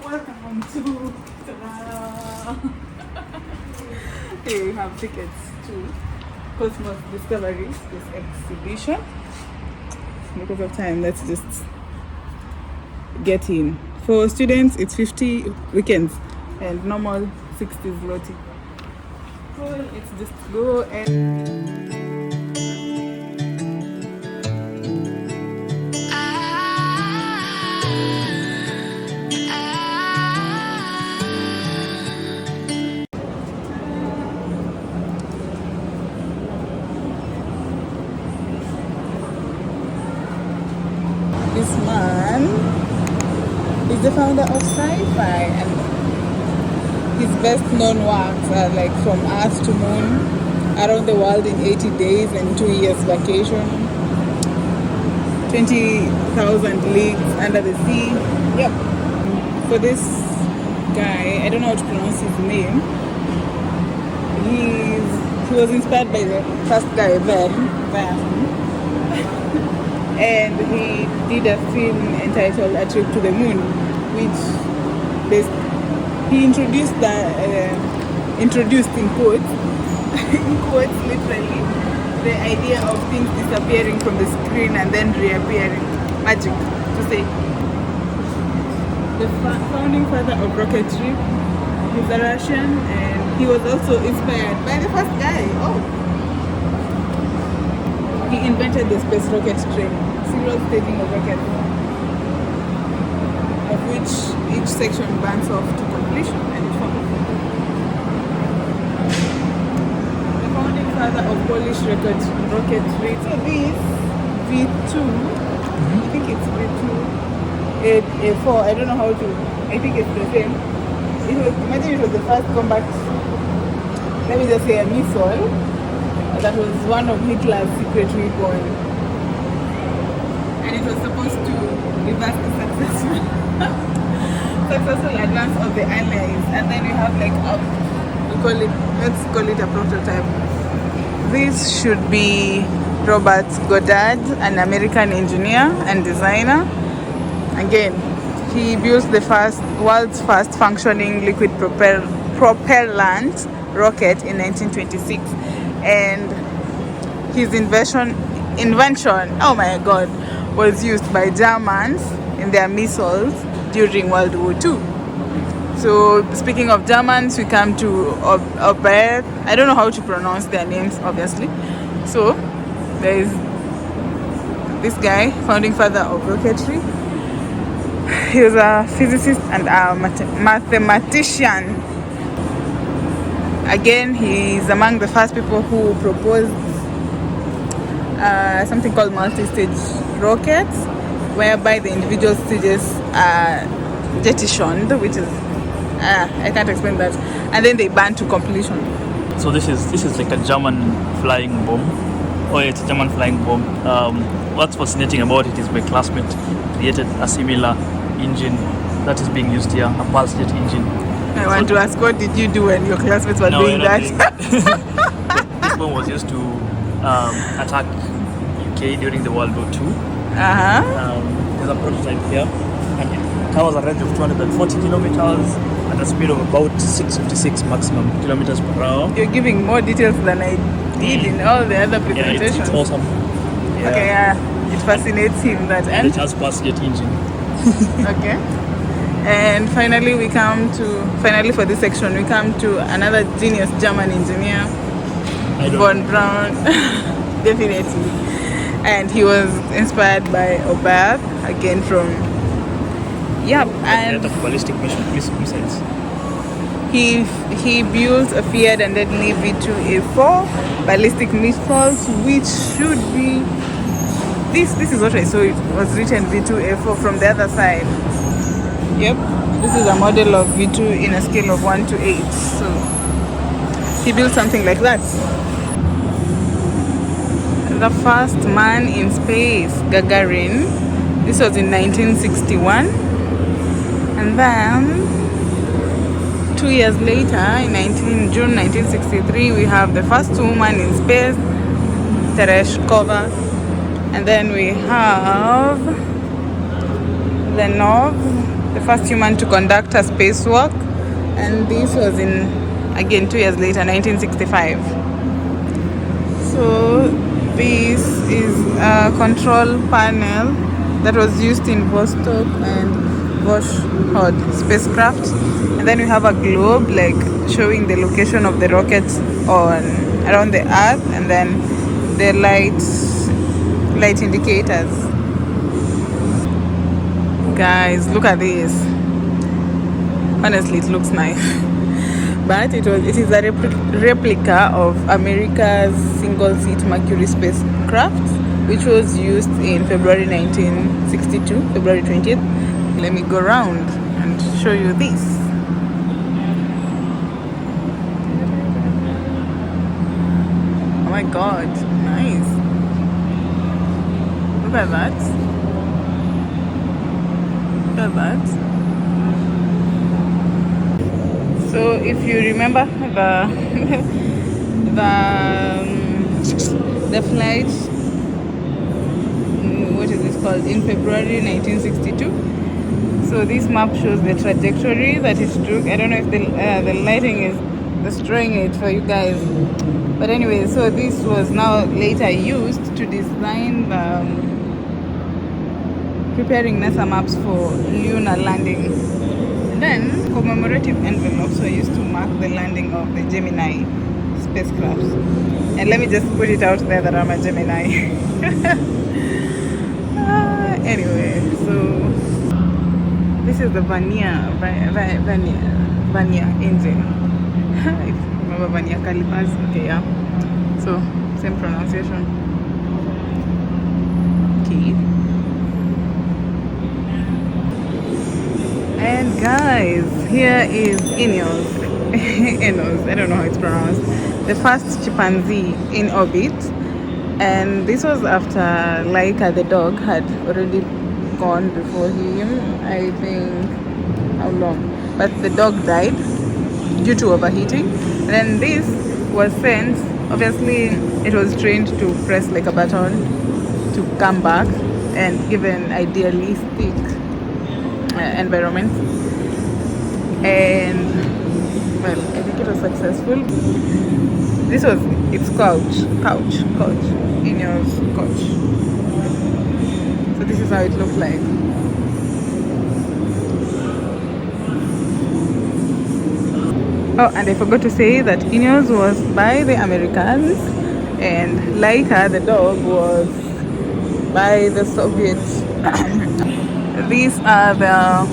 Welcome to ta-da. Here we have tickets to Cosmos Discoveries, this exhibition. Because of time, let's just get in. For students, it's 50 weekends and normal 60 zloty. So let's just go and... This man is the founder of sci-fi, and his best known works are like From Earth to Moon, Around the World in 80 Days and 2 Years Vacation, 20,000 Leagues Under the Sea. Yep. For this guy, I don't know how to pronounce his name. He was inspired by the first guy, Van. And he did a film entitled A Trip to the Moon, which he introduced in quotes, literally, the idea of things disappearing from the screen and then reappearing. Magic, to say. The founding father of rocketry. He's a Russian, and he was also inspired by the first guy. He invented the space rocket train, serial staging of rockets, of which each section burns off to completion and it falls. The founding father of Polish rocketry. So this V2, I think it's V2, A4, I don't know how to, I think it's the same. Imagine it was the first combat, let me just say a missile. That was one of Hitler's secret weapons, and it was supposed to reverse the successful advance of the Allies. And then we have like let's call it a prototype. This should be Robert Goddard, an American engineer and designer. Again, he built the world's first functioning liquid propellant rocket in 1926. And his invention, oh my god, was used by Germans in their missiles during World War II. So speaking of Germans, we come to Aubert. I don't know how to pronounce their names, obviously. So there is this guy, founding father of rocketry. He was a physicist and a mathematician. Again, he is among the first people who proposed something called multi-stage rockets, whereby the individual stages are jettisoned, which is I can't explain that, and then they burn to completion. So this is like a German flying bomb. Oh, yeah, it's a German flying bomb. What's fascinating about it is my classmate created a similar engine that is being used here, a pulse jet engine. I want to ask, what did you do when your classmates were doing that? This bomb was used to attack UK during the World War II. There's a prototype here, and it covers a range of 240 kilometers at a speed of about 656 maximum kilometers per hour. You're giving more details than I did in all the other presentations. Yeah, it's awesome. Yeah. Okay, yeah, it fascinates him that end. It has pulse jet engine. Okay. And finally for this section, we come to another genius German engineer, von Braun. Definitely. And he was inspired by Aubert, again from, and ballistic missiles. He built a feared and deadly V2A4 ballistic missiles, which should be, this is what I saw, it was written V2A4 from the other side. Yep, this is a model of V2 in a scale of 1 to 8. So he built something like that. The first man in space, Gagarin. This was in 1961. And then 2 years later, in June 1963, we have the first woman in space, Tereshkova. And then we have Lenov. the first human to conduct a spacewalk, and this was in, again, 2 years later, 1965. So this is a control panel that was used in Vostok and Warsaw spacecraft, and then we have a globe like showing the location of the rockets on around the Earth, and then the light indicators. Guys, look at this. Honestly, it looks nice. But it is a replica of America's single-seat Mercury spacecraft, which was used in February 1962, February 20th. Let me go around and show you this. Oh my god, nice. Look at that. Look at that. So if you remember the flight, what is this called, in February 1962. So this map shows the trajectory that it took. I don't know if the lighting is destroying it for you guys, but anyway, so this was now later used to design preparing NASA maps for lunar landing. Then commemorative envelopes were used to mark the landing of the Gemini spacecraft. And let me just put it out there that I'm a Gemini. Anyway, so this is the Vania engine. If you remember Vania calipers, okay, yeah. So same pronunciation. Okay. And guys, here is Enos. Enos, I don't know how it's pronounced. The first chimpanzee in orbit. And this was after Laika the dog had already gone before him. I think, how long? But the dog died due to overheating. And then this was sent, obviously it was trained to press like a button to come back and given idealistic environment, and well, I think it was successful. This was its couch in your couch. So this is how it looked like. Oh, and I forgot to say that Ineos was by the Americans and Laika the dog was by the Soviets. These are the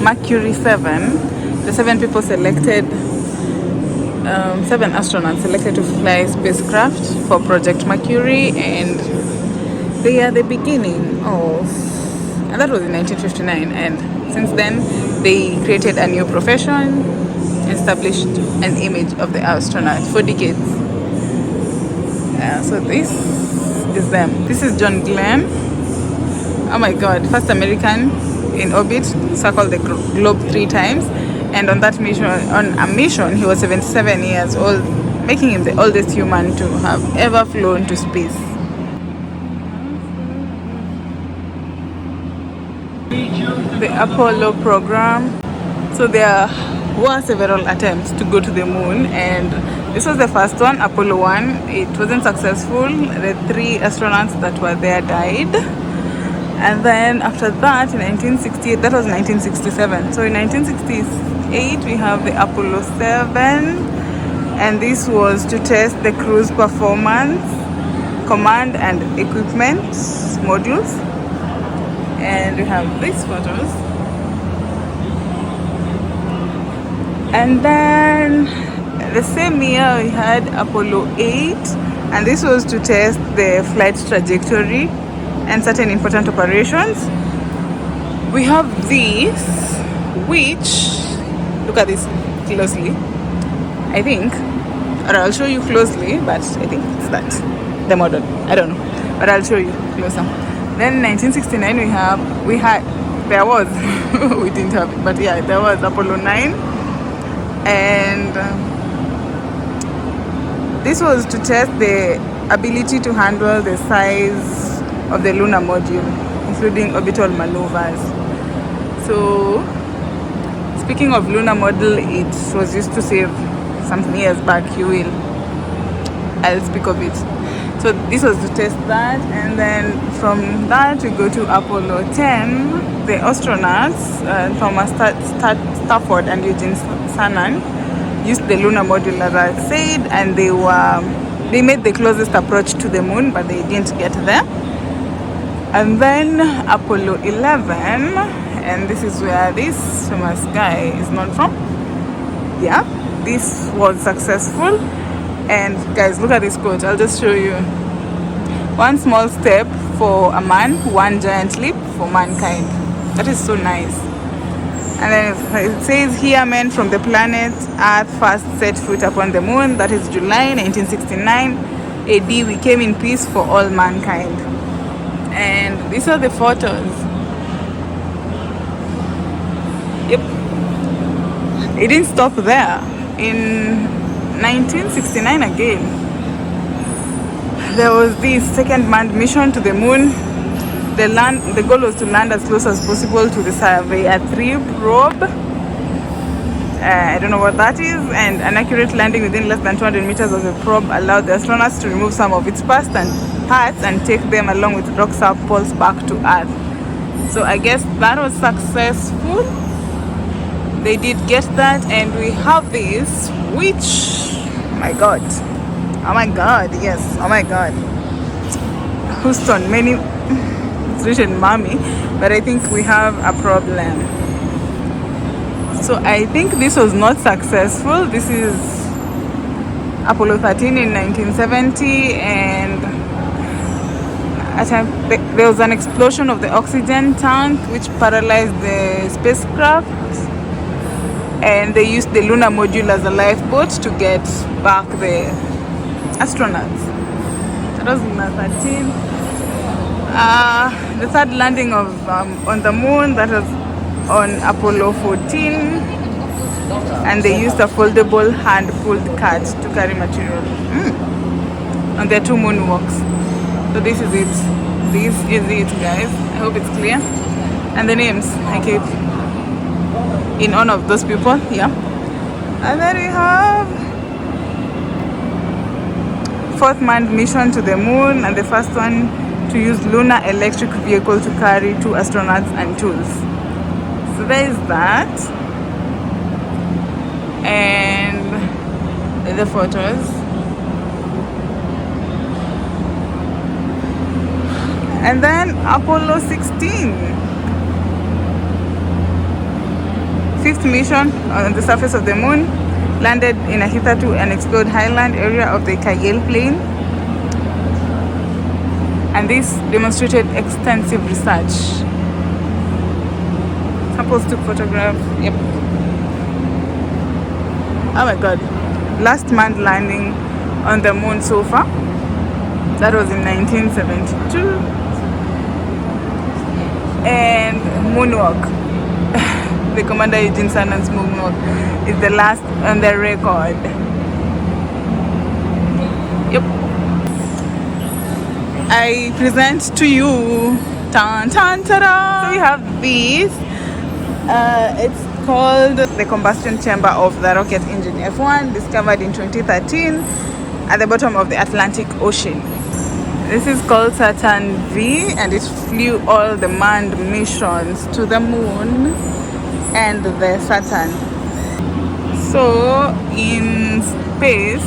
Mercury 7. The 7 people selected, 7 astronauts selected to fly spacecraft for Project Mercury, and they are the beginning of, and that was in 1959, and since then they created a new profession, established an image of the astronaut for decades. So this is them. This is John Glenn. Oh my god, first American in orbit, circled the globe 3 times, and on that mission, he was 77 years old, making him the oldest human to have ever flown to space. The Apollo program. So there were several attempts to go to the moon, and this was the first one, Apollo 1. It wasn't successful. The 3 astronauts that were there died. And then after that, in 1968, that was 1967. So in 1968, we have the Apollo 7, and this was to test the crew's performance, command and equipment modules. And we have these photos. And then the same year, we had Apollo 8, and this was to test the flight trajectory and certain important operations. We have this, which, look at this closely, I think, or I'll show you closely, but I think it's that, the model, I don't know, but I'll show you closer. Then 1969 there was, we didn't have it, but yeah, there was Apollo 9, and this was to test the ability to handle the size of the lunar module, including orbital maneuvers. So speaking of lunar module, it was used to save some years back. I'll speak of it. So this was to test that, and then from that we go to Apollo 10. The astronauts Thomas Stafford and Eugene Cernan used the lunar module, as I said, and they made the closest approach to the moon, but they didn't get there. And then Apollo 11, and this is where this famous guy is known from. Yeah, this was successful. And guys, look at this quote. I'll just show you. One small step for a man, one giant leap for mankind. That is so nice. And then it says here, men from the planet Earth first set foot upon the moon. That is July 1969 AD. We came in peace for all mankind. And these are the photos. Yep. It didn't stop there. In 1969 again, there was this second manned mission to the moon. The goal was to land as close as possible to the Surveyor 3 probe. I don't know what that is. And an accurate landing within less than 200 meters of the probe allowed the astronauts to remove some of its parts and take them along with rock samples back to Earth. So I guess that was successful. They did get that, and we have this, which, oh my god, yes, oh my god, Houston, it's written mommy, but I think we have a problem. So I think this was not successful. This is Apollo 13 in 1970, and there was an explosion of the oxygen tank which paralyzed the spacecraft, and they used the lunar module as a lifeboat to get back the astronauts. That was lunar 13. The third landing on the moon, that was on Apollo 14, and they used a foldable hand-pulled cart to carry material on their 2 moonwalks. So this is it. This is it, guys. I hope it's clear. And the names I keep in honor of those people, yeah. And then we have 4th manned mission to the moon, and the first one to use lunar electric vehicle to carry 2 astronauts and tools. So there is that, and the photos. And then Apollo 16. 5th mission on the surface of the moon, landed in a hitherto unexplored highland area of the Kagel Plain, and this demonstrated extensive research. Samples took photographs. Yep. Oh my god. Last manned landing on the moon so far. That was in 1972. And moonwalk. The Commander Eugene Cernan's moonwalk is the last on the record. Yep. I present to you, tan tan ta-da! So we have this. It's called the combustion chamber of the rocket engine F1, discovered in 2013 at the bottom of the Atlantic Ocean. This is called Saturn V, and it flew all the manned missions to the moon and the Saturn. So in space,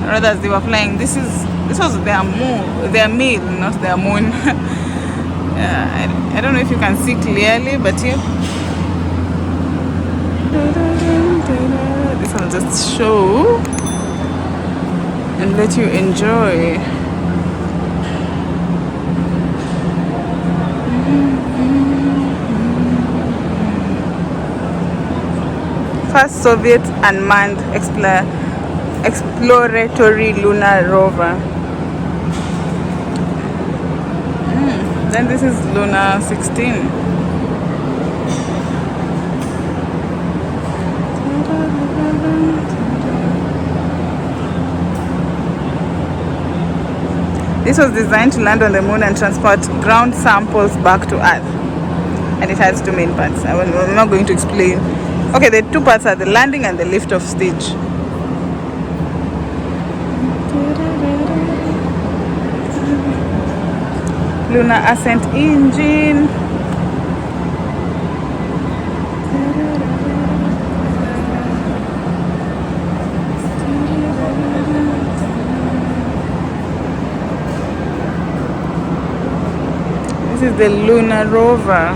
rather as they were flying, this was their moon, their meal, not their moon. I don't know if you can see clearly, but yeah. This will just show and let you enjoy. First Soviet unmanned exploratory lunar rover. Then this is Luna 16. This was designed to land on the moon and transport ground samples back to Earth. And it has 2 main parts. I'm not going to explain Okay, the two parts are the landing and the lift off stage. Lunar ascent engine. This is the lunar rover.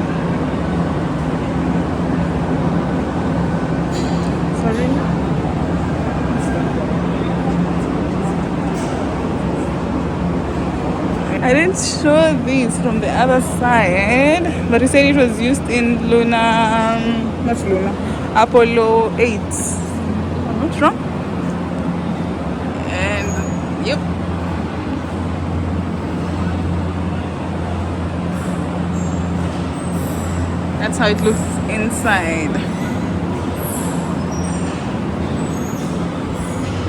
Sorry. I didn't show this from the other side, but he said it was used in lunar, not lunar, Apollo 8. I'm not wrong. And yep. That's how it looks inside.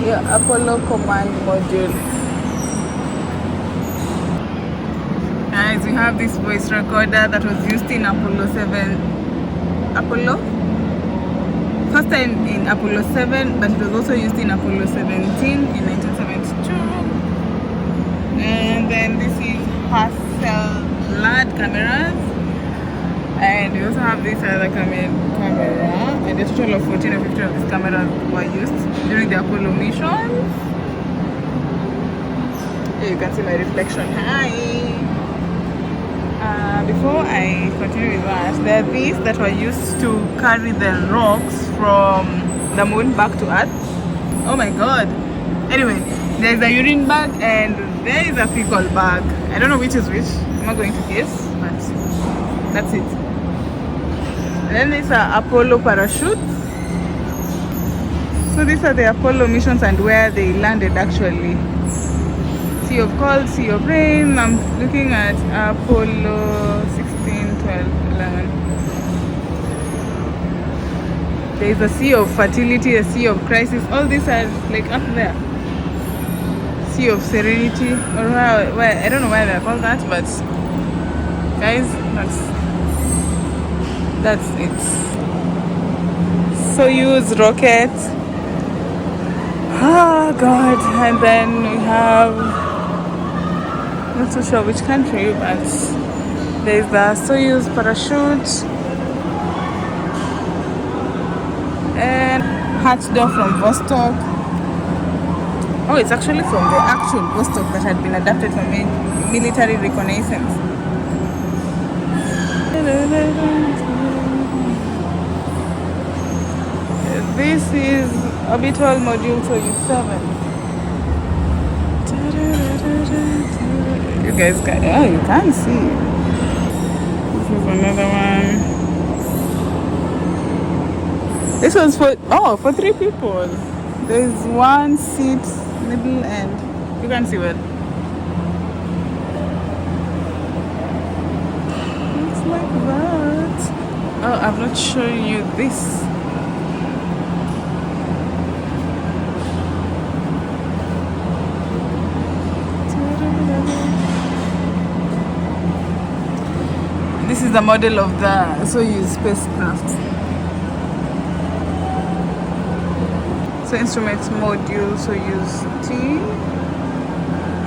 Yeah, Apollo command module. Guys, we have this voice recorder that was used in Apollo 7. First time in Apollo 7, but it was also used in Apollo 17 in 1972. And then this is Hasselblad cameras. And we also have this other camera. And a total of 14 or 15 of these cameras were used during the Apollo missions. Here you can see my reflection. Hi! Before I continue with that, there are these that were used to carry the rocks from the moon back to Earth. Oh my god! Anyway, there's a urine bag and there is a fecal bag. I don't know which is which. I'm not going to guess, but that's it. And then these are Apollo parachutes. So these are the Apollo missions and where they landed actually. Sea of cold, sea of rain. I'm looking at Apollo 16, 12, 11. There is a sea of fertility, a sea of crisis. All these are like up there. Sea of serenity, or where I don't know why they're called that, but guys, that's it. Soyuz rocket. Oh god, and then we have, not so sure which country, but there's the Soyuz parachute and hatch door from Vostok. Oh, it's actually from the actual Vostok that had been adapted for military reconnaissance. This is orbital module Soyuz 7. You guys can, oh, you can see. This is another one. This was for 3 people. There's one seat, middle, and you can see what. Looks like that. Oh, I've not shown you this. This is the model of the Soyuz spacecraft. So instruments module Soyuz T.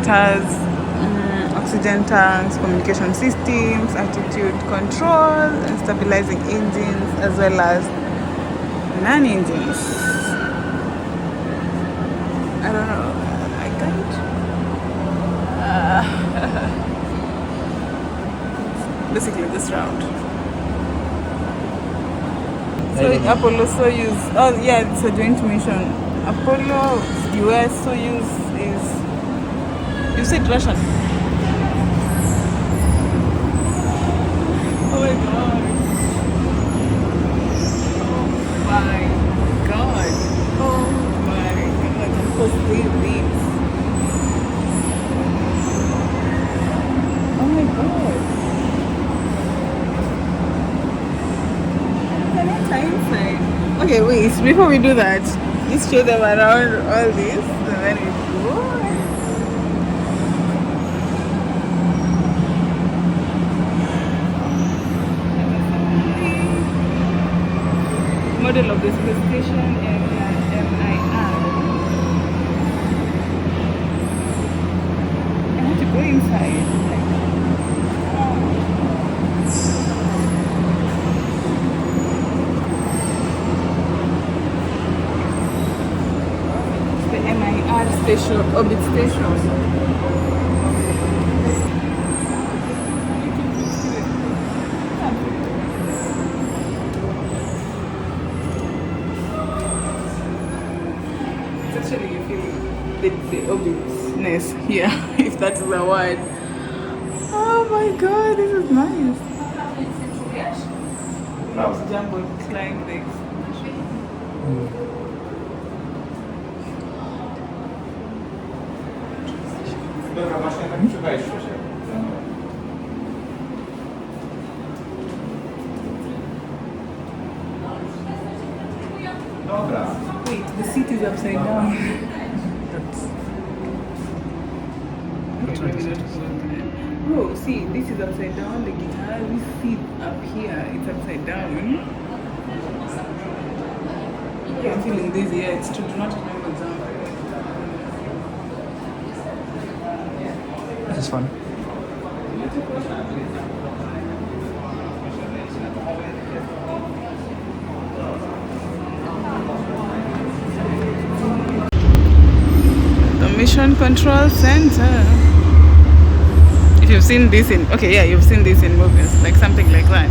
It has oxygen tanks, communication systems, altitude control, and stabilizing engines, as well as non-engines. I don't know. I can't. Basically this round. So Apollo Soyuz, oh yeah, it's a joint mission. Apollo US Soyuz is, you said Russian. Oh my god. Oh my god. Oh my god. I'm supposed to leave these. Oh my god. Inside. Okay, wait, before we do that, let's show them around all this and then we go. Model of the specification and MIR. I have to go inside. It's the MIR station, orbit station. Actually, you feel the obviousness here, if that is a word. Oh my god, this is nice. Let's jump on climb this. Dobra, właśnie tak przy wejściu się. Dobra. Wait, the seat is upside down. Oh, see, this is upside down. The guitar, this seat up here, it's upside down. Okay, I'm feeling dizzy. Yeah, it's true. Do not remember exam. This is fun. The Mission Control Center. If you've seen this in, okay, yeah, you've seen this in movies, like something like that.